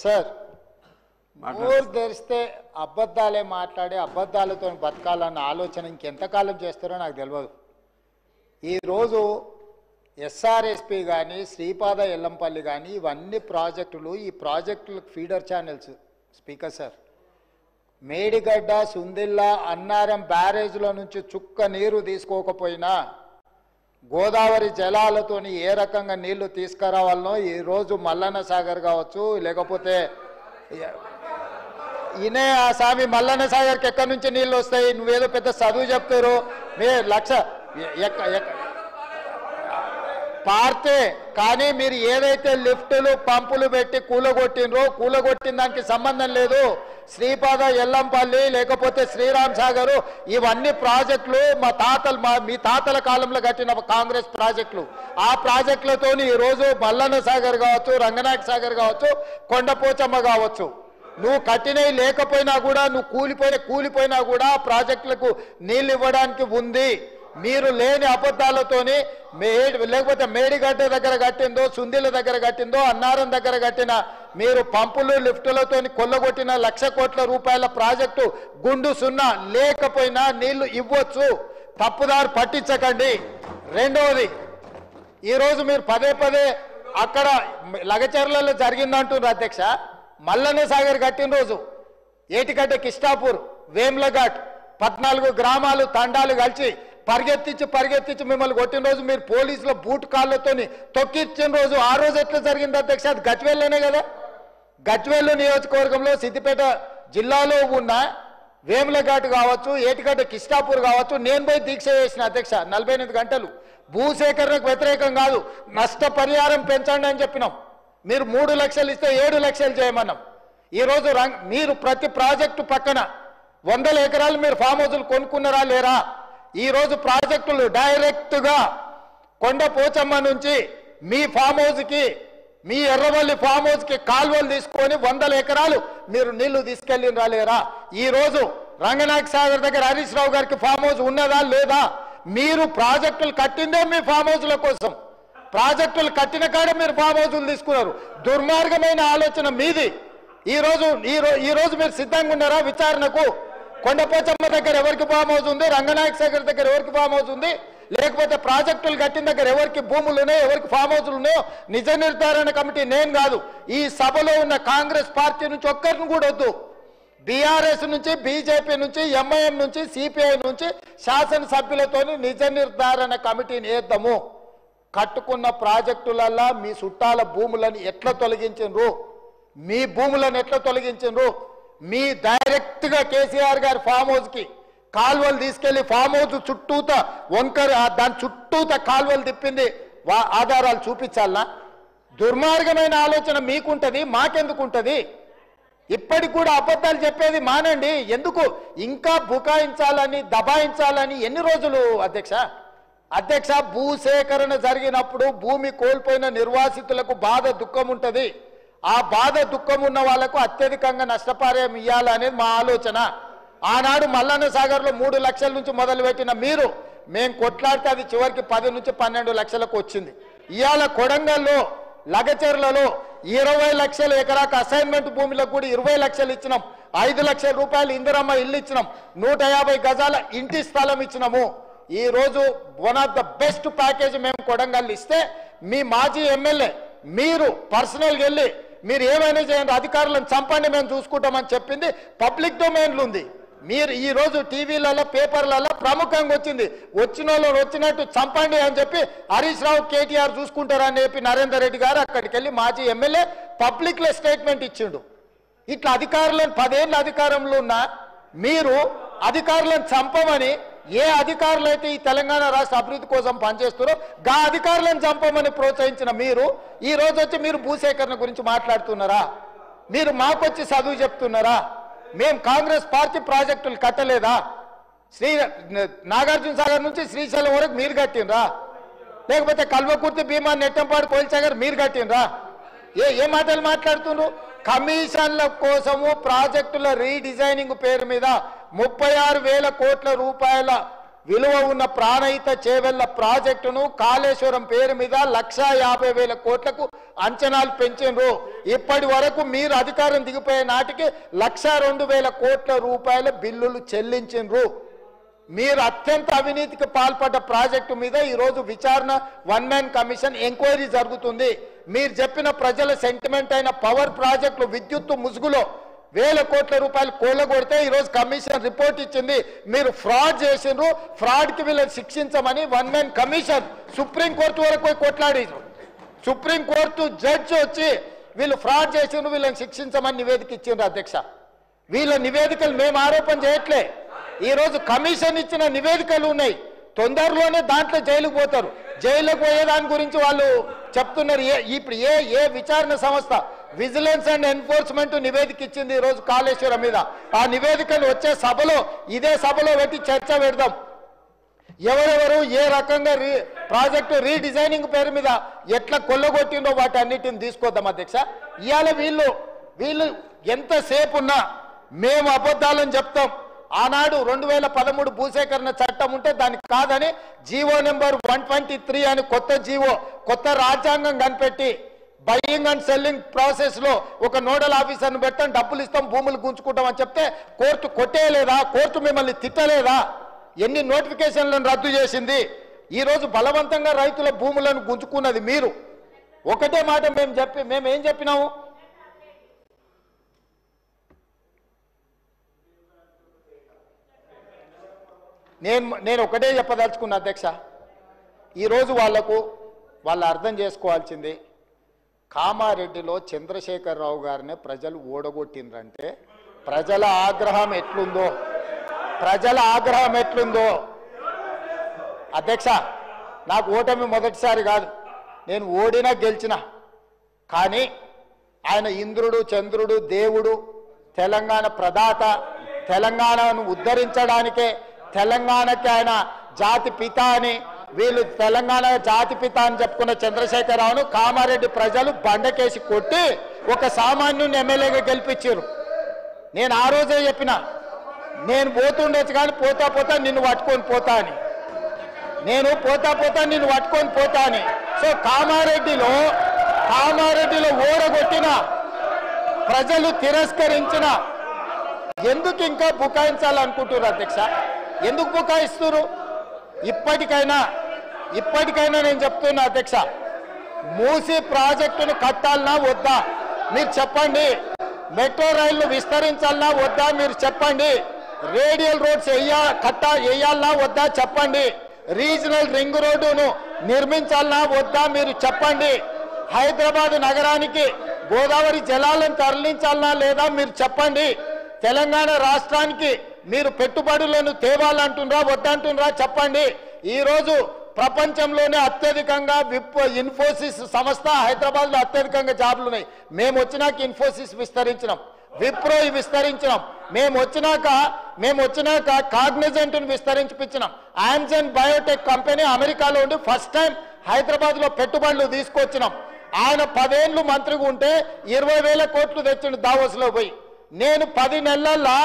Sir నోరు తెరిస్తే అబద్ధాలే మాట్లాడి అబద్ధాలతో బతకాలన్న ఆలోచన ఇంకెంతకాలం చేస్తారో నాకు తెలియదు. ఈరోజు ఎస్ఆర్ఎస్పి కానీ శ్రీపాద ఎల్లంపల్లి కానీ ఇవన్నీ ప్రాజెక్టులు, ఈ ప్రాజెక్టులకు feeder channels. Speaker sir, Medigadda, Sundilla, Annaram బ్యారేజ్ల నుంచి చుక్క నీరు తీసుకోకపోయినా గోదావరి జలాలతోని ఏ రకంగా నీళ్లు తీసుకురావాలనో ఈరోజు మల్లన్న సాగర్ కావచ్చు, లేకపోతే ఈయనే ఆ స్వామి మల్లన్న సాగర్కి ఎక్కడి నుంచి నీళ్ళు వస్తాయి? నువ్వేదో పెద్ద చదువు చెప్తారు, మీ లక్ష పార్తే. కానీ మీరు ఏదైతే లిఫ్టులు పంపులు పెట్టి కూలగొట్టిన దానికి సంబంధం లేదు. శ్రీపాద ఎల్లంపల్లి లేకపోతే శ్రీరామ్ సాగర్ ఇవన్నీ ప్రాజెక్టులు మీ తాతల కాలంలో కట్టిన కాంగ్రెస్ ప్రాజెక్టులు. ఆ ప్రాజెక్టులతో ఈరోజు మల్లన్న సాగర్ కావచ్చు, రంగనాయక సాగర్ కావచ్చు, కొండపోచమ్మ కావచ్చు, నువ్వు కట్టినవి లేకపోయినా కూడా, నువ్వు కూలిపోయినా కూడా ప్రాజెక్టులకు నీళ్ళు ఇవ్వడానికి ఉంది. మీరు లేని అబద్ధాలతోని లేకపోతే మేడిగడ్డ దగ్గర కట్టిందో, సుందిల దగ్గర కట్టిందో, అన్నారం దగ్గర కట్టిన మీరు పంపులు లిఫ్టులతో కొల్లగొట్టిన 1,00,000 కోట్ల రూపాయల ప్రాజెక్టు గుండు సున్నా లేకపోయినా నీళ్లు ఇవ్వచ్చు. తప్పుదారు పట్టించకండి. రెండవది, ఈరోజు మీరు పదే అక్కడ లగచర్లలో జరిగిందంటున్నారు అధ్యక్ష. మల్లన్న సాగర్ కట్టిన రోజు ఏటిగడ్డ, కిష్టాపూర్, వేమ్లఘాట్ 14 గ్రామాలు తండాలు కలిసి పరిగెత్తించి మిమ్మల్ని కొట్టిన రోజు మీరు పోలీసుల బూట్ కాళ్ళతో తొక్కిచ్చిన రోజు, ఆ రోజు ఎట్లా జరిగింది అధ్యక్ష? అది గజ్వేల్లోనే కదా. గజ్వేల్ నియోజకవర్గంలో సిద్దిపేట జిల్లాలో ఉన్న వేములఘాట్ కావచ్చు, ఏటిగడ్డ, కిష్టాపూర్ కావచ్చు, నేను పోయి దీక్ష చేసిన అధ్యక్ష 48 గంటలు. భూసేకరణకు వ్యతిరేకం కాదు, నష్టపరిహారం పెంచండి అని చెప్పినాం. మీరు 3 లక్షలు ఇస్తే 7 లక్షలు చేయమన్నాం. ఈరోజు మీరు ప్రతి ప్రాజెక్టు పక్కన 100 ఎకరాలు మీరు ఫామ్ హౌజులు కొనుక్కున్నారా లేరా? ఈరోజు ప్రాజెక్టులు డైరెక్ట్గా కొండపోచమ్మ నుంచి మీ ఫామ్ హౌస్కి, మీ ఎర్రవల్లి ఫామ్ హౌస్కి కాలువలు తీసుకొని 100 ఎకరాలు మీరు నీళ్లు తీసుకెళ్ళినరా లేరా? ఈరోజు రంగనాయక సాగర్ దగ్గర హరీష్ రావు గారికి ఫామ్ హౌస్ ఉన్నదా లేదా? మీరు ప్రాజెక్టులు కట్టిందే మీ ఫామ్ హౌస్ల కోసం. ప్రాజెక్టులు కట్టిన కాడ మీరు ఫామ్ హౌస్లు తీసుకున్నారు. దుర్మార్గమైన ఆలోచన మీది. ఈరోజు మీరు సిద్ధంగా ఉన్నారా విచారణకు? కొండపోచమ్మ దగ్గర ఎవరికి ఫామ్ హౌస్ ఉంది, రంగనాయక సాగర్ దగ్గర ఎవరికి ఫామ్ హౌస్ ఉంది, లేకపోతే ప్రాజెక్టులు కట్టిన దగ్గర ఎవరికి భూములు ఉన్నాయో, ఎవరికి ఫామ్ హౌస్లు ఉన్నాయో నిజ నిర్ధారణ కమిటీ నేను కాదు, ఈ సభలో ఉన్న కాంగ్రెస్ పార్టీ నుంచి ఒక్కరిని కూడా వద్దు. బీఆర్ఎస్ నుంచి, బీజేపీ నుంచి, ఎంఐఎం నుంచి, సిపిఐ నుంచి శాసనసభ్యులతో నిజ నిర్ధారణ కమిటీని వేద్దాము. కట్టుకున్న ప్రాజెక్టులల్లా మీ చుట్టాల భూములను ఎట్లా తొలగించిండ్రు, మీ భూములను ఎట్లా తొలగించిండ్రు? మీ డైరెక్ట్గా కేసీఆర్ గారి ఫామ్ హౌస్కి కాలువలు తీసుకెళ్లి ఫామ్ హౌస్ చుట్టూత దాని చుట్టూత కాలువలు తిప్పింది ఆధారాలు చూపించాలనా? దుర్మార్గమైన ఆలోచన మీకుంటది, మాకెందుకుంటది? ఇప్పటికి కూడా అబద్ధాలు చెప్పేది మానండి. ఎందుకు ఇంకా బుకాయించాలని, దబాయించాలని? ఎన్ని రోజులు అధ్యక్ష? భూసేకరణ జరిగినప్పుడు భూమి కోల్పోయిన నిర్వాసితులకు బాధ, దుఃఖం ఉంటుంది. ఆ బాధ, దుఃఖం ఉన్న వాళ్లకు అత్యధికంగా నష్టపరిహారం ఇవ్వాలనేది మా ఆలోచన. ఆనాడు మల్లన్న సాగర్లో 3 లక్షల నుంచి మొదలుపెట్టిన మీరు, మేము కొట్లాడితే అది చివరికి 10 నుంచి 12 లక్షలకు వచ్చింది. ఇవాళ కొడంగల్లో, లగచెర్లలో 20 లక్షల ఎకరాకు అసైన్మెంట్ భూమిలకు కూడా 20 లక్షలు ఇచ్చినాం. 5 లక్షల రూపాయలు ఇందిరమ్మ ఇల్లు ఇచ్చినాం. 150 గజాల ఇంటి స్థలం ఇచ్చినాము. ఈ రోజు one of the best package మేము కొడంగల్ ఇస్తే, మీ మాజీ ఎమ్మెల్యే మీరు పర్సనల్గా వెళ్ళి మీరు ఏమైనా చేయండి, అధికారులను చంపండి, మేము చూసుకుంటామని చెప్పింది పబ్లిక్ డొమైన్లు ఉంది. మీరు ఈ రోజు టీవీలలో, పేపర్లలో ప్రముఖంగా వచ్చింది. వచ్చిన వాళ్ళు వచ్చినట్టు చంపండి అని చెప్పి హరీష్ రావు, కేటీఆర్ చూసుకుంటారని చెప్పి నరేందర్ రెడ్డి గారు అక్కడికి వెళ్ళి మాజీ ఎమ్మెల్యే పబ్లిక్లో స్టేట్మెంట్ ఇచ్చిండు. ఇట్లా అధికారులను 10 ఏళ్ళ అధికారంలో ఉన్న మీరు అధికారులను చంపమని, ఏ అధికారులు అయితే ఈ తెలంగాణ రాష్ట్ర అభివృద్ధి కోసం పనిచేస్తారో గా అధికారులను చంపమని ప్రోత్సహించిన మీరు ఈ రోజు వచ్చి మీరు భూసేకరణ గురించి మాట్లాడుతున్నారా? మీరు మాకొచ్చి చదువు చెప్తున్నారా? మేము కాంగ్రెస్ పార్టీ ప్రాజెక్టులు కట్టలేదా? నాగార్జున సాగర్ నుంచి శ్రీశైలం వరకు మీరు కట్టినరా? లేకపోతే కల్వకుర్తి, భీమా, నెట్టంపాడు, కోయిల్సాగర్ మీరు కట్టినరా? ఏ మాటలు మాట్లాడుతున్నారు? కమిషన్ల కోసము ప్రాజెక్టుల రీడిజైనింగ్ పేరు మీద 36,000 కోట్ల రూపాయల విలువ ఉన్న ప్రాణహిత చేవెళ్ల ప్రాజెక్టును కాళేశ్వరం పేరు మీద 1,50,000 కోట్లకు అంచనాలు పెంచారు. ఇప్పటి వరకు మీరు అధికారం దిగిపోయే నాటికి 1,02,000 కోట్ల రూపాయల బిల్లులు చెల్లించారు. మీరు అత్యంత అవినీతికి పాల్పడ్డ ప్రాజెక్టు మీద ఈరోజు విచారణ 1 మ్యాన్ కమిషన్ ఎంక్వైరీ జరుగుతుంది. మీరు చెప్పిన ప్రజల సెంటిమెంట్ అయిన పవర్ ప్రాజెక్టులు విద్యుత్తు ముసుగులో 1,000 కోట్ల రూపాయలు కూలగొడితే ఈరోజు కమిషన్ రిపోర్ట్ ఇచ్చింది. మీరు ఫ్రాడ్ చేసిండ్రు, ఫ్రాడ్కి వీళ్ళని శిక్షించమని 1 మ్యాన్ కమిషన్ సుప్రీంకోర్టు వరకు పోయి కొట్లాడారు. సుప్రీంకోర్టు జడ్జి వచ్చి వీళ్ళు ఫ్రాడ్ చేసిండ్రు, వీళ్ళని శిక్షించమని నివేదిక ఇచ్చిండ్రు. అధ్యక్ష, వీళ్ళ నివేదికలు మేము ఆరోపణ చేయట్లే. ఈరోజు కమిషన్ ఇచ్చిన నివేదికలు ఉన్నాయి. తొందరలోనే దాంట్లో జైలుకు పోతారు. జైలుకు పోయేదాని గురించి వాళ్ళు చెప్తున్నారు. ఇప్పుడు ఏ విచారణ సంస్థ విజిలెన్స్ అండ్ ఎన్ఫోర్స్మెంట్ నివేదిక ఇచ్చింది ఈరోజు కాళేశ్వరం మీద. ఆ నివేదికలు వచ్చే సభలో ఇదే సభలో పెట్టి చర్చ పెడదాం. ఎవరెవరు ఏ రకంగా ప్రాజెక్టు రీడిజైనింగ్ పేరు మీద ఎట్లా కొల్లగొట్టిందో వాటి అన్నిటిని తీసుకొద్దాం. అధ్యక్ష, ఇవాళ వీళ్ళు ఎంతసేపు ఉన్నా మేము అబద్ధాలని చెప్తాం. ఆనాడు 2013 భూసేకరణ చట్టం ఉంటే దానికి కాదని జీవో నెంబర్ 123 అని కొత్త జీవో, కొత్త రాజ్యాంగం కనిపెట్టి బయింగ్ అండ్ సెల్లింగ్ ప్రాసెస్ లో ఒక నోడల్ ఆఫీసర్ని పెట్టాం, డబ్బులు ఇస్తాం, భూములు గుంజుకుంటాం అని చెప్తే కోర్టు కొట్టేయలేదా? కోర్టు మిమ్మల్ని తిట్టలేదా? ఎన్ని నోటిఫికేషన్లను రద్దు చేసింది? ఈరోజు బలవంతంగా రైతుల భూములను గుంజుకున్నది మీరు. ఒకటే మాట మేము ఏం చెప్పినాము? నేను ఒకటే చెప్పదలుచుకున్నా అధ్యక్ష, ఈరోజు వాళ్ళు అర్థం చేసుకోవాల్సింది, కామారెడ్డిలో చంద్రశేఖరరావు గారిని ప్రజలు ఓడగొట్టిండ్రంటే ప్రజల ఆగ్రహం ఎట్లుందో అధ్యక్ష, నాకు ఓటమి మొదటిసారి కాదు, నేను ఓడినా గెలిచిన. కానీ ఆయన ఇంద్రుడు, చంద్రుడు, దేవుడు, తెలంగాణ ప్రదాత, తెలంగాణను ఉద్ధరించడానికే, తెలంగాణకి ఆయన జాతి పిత అని, వీళ్ళు తెలంగాణ జాతి పిత అని చెప్పుకున్న చంద్రశేఖరరావును కామారెడ్డి ప్రజలు బండకేసి కొట్టి ఒక సామాన్యుని ఎమ్మెల్యేగా గెలిపించారు. నేను ఆ రోజే చెప్పిన, నేను పోతుండొచ్చు కానీ పోతా నిన్ను పట్టుకొని పోతా అని. నేను పోతా నిన్ను పట్టుకొని పోతా అని. సో కామారెడ్డిలో ఓడగొట్టిన ప్రజలు తిరస్కరించిన ఎందుకు ఇంకా బుకాయించాలనుకుంటున్నారు అధ్యక్ష? ఎందుకు బుకాయిస్తున్నారు? ఇప్పటికైనా నేను చెప్తున్నా అధ్యక్ష, మూసీ ప్రాజెక్టును కట్టాలన్నా వద్దా మీరు చెప్పండి. మెట్రో రైళ్లు విస్తరించాలన్నా వద్దా మీరు చెప్పండి. రేడియల్ రోడ్స్ వేయాలన్నా వద్దా చెప్పండి. రీజనల్ రింగ్ రోడ్డును నిర్మించాలన్నా వద్దా మీరు చెప్పండి. హైదరాబాద్ నగరానికి గోదావరి జలాలను తరలించాలన్నా లేదా మీరు చెప్పండి. తెలంగాణ రాష్ట్రానికి మీరు పెట్టుబడులను తేవాలంటున్నారా వద్దంటున్నారా చెప్పండి. ఈరోజు ప్రపంచంలోనే అత్యధికంగా ఇన్ఫోసిస్ సంస్థ హైదరాబాద్లో అత్యధికంగా జాబులు ఉన్నాయి. మేము వచ్చినాక ఇన్ఫోసిస్ విస్తరించినాం, విప్రో విస్తరించినాం. మేము వచ్చినాక కాగ్నిజెంట్ను విస్తరించిపించినాం. ఆమ్జన్ బయోటెక్ కంపెనీ అమెరికాలో ఉండి ఫస్ట్ టైం హైదరాబాద్లో పెట్టుబడులు తీసుకొచ్చినాం. ఆయన 10 ఏళ్ళు మంత్రిగా ఉంటే 20,000 కోట్లు తెచ్చిండు దావోస్లో పోయి. నేను 10 నెలల్లో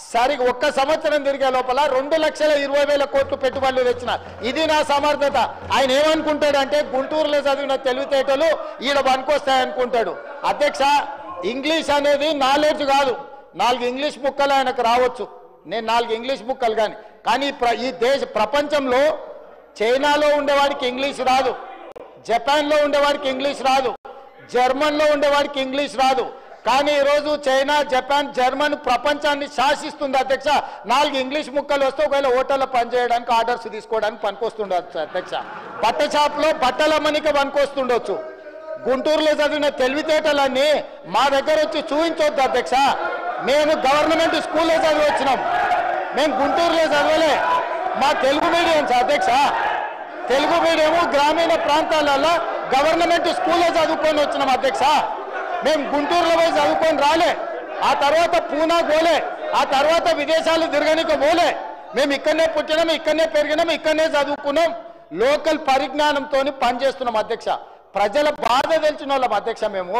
సరిగా 1 సంవత్సరం తిరిగే లోపల 2,20,000 కోట్లు పెట్టుబడులు తెచ్చిన. ఇది నా సమర్థత. ఆయన ఏమనుకుంటాడంటే గుంటూరులో చదివిన తెలివితేటలు ఈడ పనికొస్తాయనుకుంటాడు. అధ్యక్ష, ఇంగ్లీష్ అనేది నాలెడ్జ్ కాదు. 4 ఇంగ్లీష్ ముక్కలు ఆయనకు రావచ్చు, నేను 4 ఇంగ్లీష్ ముక్కలు కానీ ఈ ప్రపంచంలో చైనాలో ఉండేవాడికి ఇంగ్లీష్ రాదు, జపాన్లో ఉండేవాడికి ఇంగ్లీష్ రాదు, జర్మన్లో ఉండేవాడికి ఇంగ్లీష్ రాదు. కానీ ఈరోజు చైనా, జపాన్, జర్మన్ ప్రపంచాన్ని శాసిస్తుంది అధ్యక్ష. 4 ఇంగ్లీష్ ముక్కలు వస్తే ఒకవేళ హోటల్లో పనిచేయడానికి, ఆర్డర్స్ తీసుకోవడానికి పనికొస్తుండొచ్చు అధ్యక్ష. బట్ట షాప్లో బట్టల మనికి పనికొస్తుండొచ్చు. గుంటూరులో చదివిన తెలివితేటలన్నీ మా దగ్గర వచ్చి చూపించొద్దు అధ్యక్ష. మేము గవర్నమెంట్ స్కూల్లో చదివి వచ్చినాం, మేము గుంటూరులో చదవలే. మా తెలుగు మీడియంస్ అధ్యక్ష, తెలుగు మీడియము గ్రామీణ ప్రాంతాలలో గవర్నమెంట్ స్కూల్లో చదువుకొని వచ్చినాం అధ్యక్ష. మేము గుంటూరులో పోయి చదువుకొని రాలే, ఆ తర్వాత పూనా పోలే, ఆ తర్వాత విదేశాలు తిరగనిక పోలే. మేము ఇక్కడనే పుట్టినాం, ఇక్కడనే పెరిగినాం, ఇక్కడనే చదువుకున్నాం. లోకల్ పరిజ్ఞానంతో పనిచేస్తున్నాం అధ్యక్ష. ప్రజల బాధ తెలిసిన వాళ్ళం అధ్యక్ష. మేము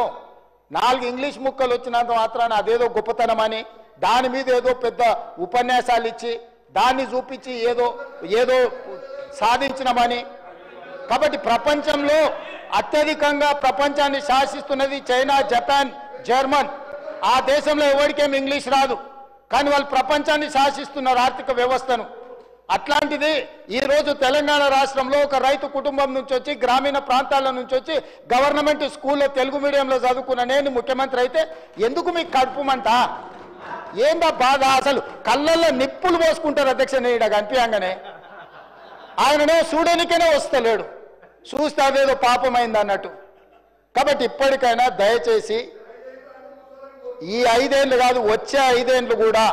4 ఇంగ్లీష్ ముక్కలు వచ్చినంత మాత్రాన అదేదో గొప్పతనం అని దాని మీద ఏదో పెద్ద ఉపన్యాసాలు ఇచ్చి దాన్ని చూపించి ఏదో ఏదో సాధించినమని. కాబట్టి ప్రపంచంలో అత్యధికంగా ప్రపంచాన్ని శాసిస్తున్నది చైనా, జపాన్, జర్మన్. ఆ దేశంలో ఎవరికేం ఇంగ్లీష్ రాదు, కానీ వాళ్ళు ప్రపంచాన్ని శాసిస్తున్నారు ఆర్థిక వ్యవస్థను. అట్లాంటిది ఈరోజు తెలంగాణ రాష్ట్రంలో ఒక రైతు కుటుంబం నుంచి వచ్చి, గ్రామీణ ప్రాంతాల నుంచి వచ్చి, గవర్నమెంట్ స్కూల్లో తెలుగు మీడియంలో చదువుకున్న నేను ముఖ్యమంత్రి అయితే ఎందుకు మీకు కడుపుమంట? ఏందా బాధ? అసలు కళ్ళల్లో నిప్పులు పోసుకుంటారు అధ్యక్ష. నేను కనిపించగానే ఆయననే చూడనికనే వస్తలేడు, చూస్తే అదేదో పాపమైంది అన్నట్టు. కాబట్టి ఇప్పటికైనా దయచేసి ఈ 5 ఏళ్ళు కాదు, వచ్చే 5 ఏళ్ళు కూడా,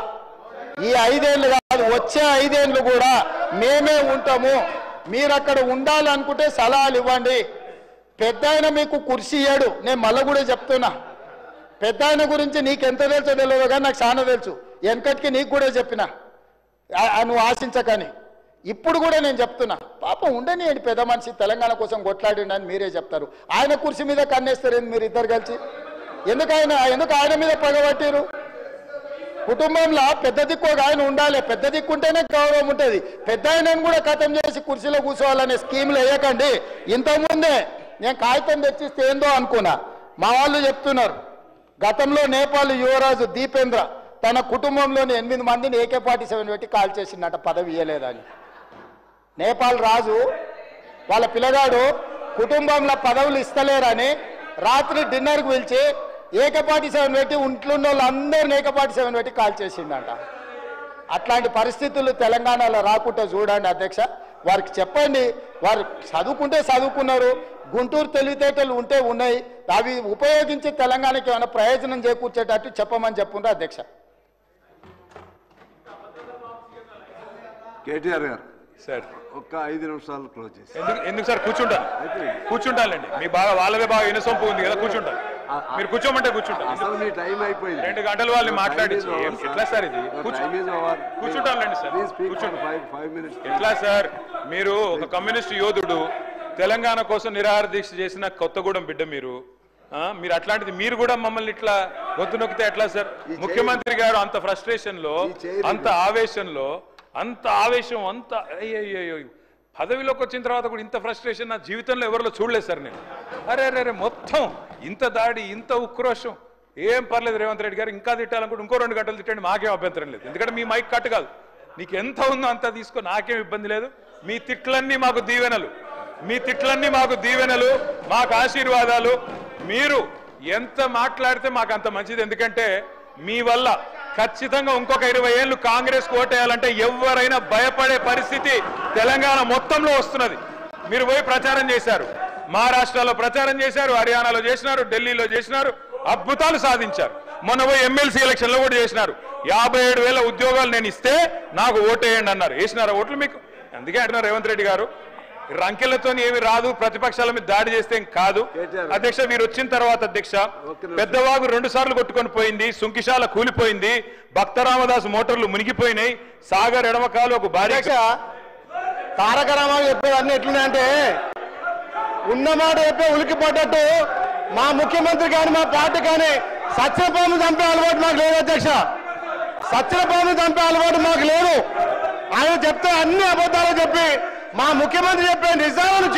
ఈ 5 ఏళ్ళు కాదు, వచ్చే 5 ఏళ్ళు కూడా మేమే ఉంటాము. మీరు అక్కడ ఉండాలనుకుంటే సలహాలు ఇవ్వండి. పెద్ద ఆయన మీకు కుర్చీ ఇయ్యాడు. నేను మళ్ళీ కూడా చెప్తున్నా, పెద్ద ఆయన గురించి నీకెంత తెలుసో తెలియదు కానీ నాకు చాలా తెలుసు. వెనకటికి నీకు కూడా చెప్పిన, నువ్వు ఆశించకని. ఇప్పుడు కూడా నేను చెప్తున్నా, పాపం ఉండనియండి, పెద్ద మనిషి తెలంగాణ కోసం కొట్లాడిండని మీరే చెప్తారు. ఆయన కుర్చీ మీద కన్నేస్తారు మీరు ఇద్దరు కలిసి. ఎందుకు ఆయన మీద పగబట్టారు? కుటుంబంలో పెద్ద దిక్కు ఒక ఆయన ఉండాలి. పెద్ద దిక్కు ఉంటేనే గౌరవం ఉంటుంది. పెద్ద ఆయనను కూడా ఖతం చేసి కుర్చీలో కూర్చోవాలనే స్కీమ్లు వేయకండి. ఇంతకుముందే నేను కాగితం తెచ్చిస్తే ఏందో అనుకున్నా, మా వాళ్ళు చెప్తున్నారు, గతంలో నేపాల్ యువరాజు దీపేంద్ర తన కుటుంబంలోని 8 మందిని AK-47 పెట్టి కాల్ చేసిందట, పదవి ఇయ్యలేదని. నేపాల్ రాజు వాళ్ళ పిల్లగాడు కుటుంబంలో పదవులు ఇస్తలేరని రాత్రి డిన్నర్కి పిలిచి AK-47 పెట్టి ఇంట్లోన్న వాళ్ళందరినీ AK-47 పెట్టి కాల్ చేసిందంట. అట్లాంటి పరిస్థితులు తెలంగాణలో రాకుండా చూడండి అధ్యక్ష. వారికి చెప్పండి, వారు చదువుకుంటే చదువుకున్నారు, గుంటూరు తెలివితేటలు ఉంటే ఉన్నాయి, అవి ఉపయోగించి తెలంగాణకి ఏమైనా ప్రయోజనం చేకూర్చేటట్టు చెప్పమని చెప్పుండ్రు అధ్యక్ష. కేటీఆర్ గారు సార్ ఒక్క 5 నిమిషాలు క్లోజ్ చేసి. ఎందుకు సార్? కూర్చుంటానండి. మీ బాగా వాళ్ళదే బాగా ఇనసొంపు ఉంది కదా, కూర్చుంటాను. మీరు కూర్చోమంటే కూర్చుంటాను. అసలు మీ టైం అయిపోయింది. 2 గంటలు వాళ్ళని మాట్లాడించి ఎట్లా సార్ ఇది? కూర్చుంటానండి సార్, కూర్చోండి. 5 minutes. ఎట్లా సార్? మీరు ఒక కమ్యూనిస్ట్ యోధుడు, తెలంగాణ కోసం నిరాహార దీక్ష చేసిన కొత్తగూడెం బిడ్డ మీరు. మీరు అట్లాంటిది మీరు కూడా మమ్మల్ని ఇట్లా గొంతు నొక్కితే ఎట్లా సార్? ముఖ్యమంత్రి గారు అంత ఫ్రస్ట్రేషన్ లో, అంత ఆవేశంలో, అంత ఆవేశం, అంత అయ్యో పదవిలోకి వచ్చిన తర్వాత కూడా ఇంత ఫ్రస్ట్రేషన్ నా జీవితంలో ఎవరిలో చూడలేదు సార్ నేను. అరే మొత్తం ఇంత దాడి, ఇంత ఉక్రోషం. ఏం పర్లేదు రేవంత్ రెడ్డి గారు, ఇంకా తిట్టాలనుకుంటే ఇంకో 2 గంటలు తిట్టండి, మాకేం అభ్యంతరం లేదు. ఎందుకంటే మీ మైక్ కట్ కాదు, నీకు ఎంత ఉందో అంత తీసుకో, నాకేం ఇబ్బంది లేదు. మీ తిట్లన్నీ మాకు దీవెనలు, మీ తిట్లన్నీ మాకు దీవెనలు, మాకు ఆశీర్వాదాలు. మీరు ఎంత మాట్లాడితే మాకు అంత మంచిది. ఎందుకంటే మీ వల్ల ఖచ్చితంగా ఇంకొక 20 ఏళ్ళు కాంగ్రెస్ ఓటేయాలంటే ఎవరైనా భయపడే పరిస్థితి తెలంగాణ మొత్తంలో వస్తున్నది. మీరు పోయి ప్రచారం చేశారు, మహారాష్ట్రలో ప్రచారం చేశారు, హర్యానాలో చేసినారు, ఢిల్లీలో చేసినారు, అద్భుతాలు సాధించారు. మొన్న పోయి ఎమ్మెల్సీ ఎలక్షన్లో కూడా చేసినారు. 57,000 ఉద్యోగాలు నేను ఇస్తే నాకు ఓటేయండి అన్నారు. వేసినారా ఓట్లు మీకు? అందుకే అంటున్నారు రేవంత్ రెడ్డి గారు, రంకెలతో ఏమి రాదు, ప్రతిపక్షాల మీద దాడి చేస్తే కాదు. అధ్యక్ష, మీరు వచ్చిన తర్వాత అధ్యక్ష, పెద్దవాగు 2 సార్లు కొట్టుకొని పోయింది, సుంకిశాల కూలిపోయింది, భక్తరామదాసు మోటార్లు మునిగిపోయినాయి, సాగర్ ఎడమకాలు ఒక భారీ. తారక రామారావు చెప్పేది అన్ని ఎట్లున్నాయంటే, ఉన్నమాట చెప్పే ఉలికి పడ్డట్టు మా ముఖ్యమంత్రి కానీ మా పార్టీ కానీ సత్యపాము చంపే అలవాటు మాకు లేదు అధ్యక్ష. సత్యపాము చంపే అలవాటు మాకు లేదు. ఆయన చెప్తే అన్ని అబద్ధాలు చెప్పి మా ముఖ్యమంత్రి చెప్పే నిజాలను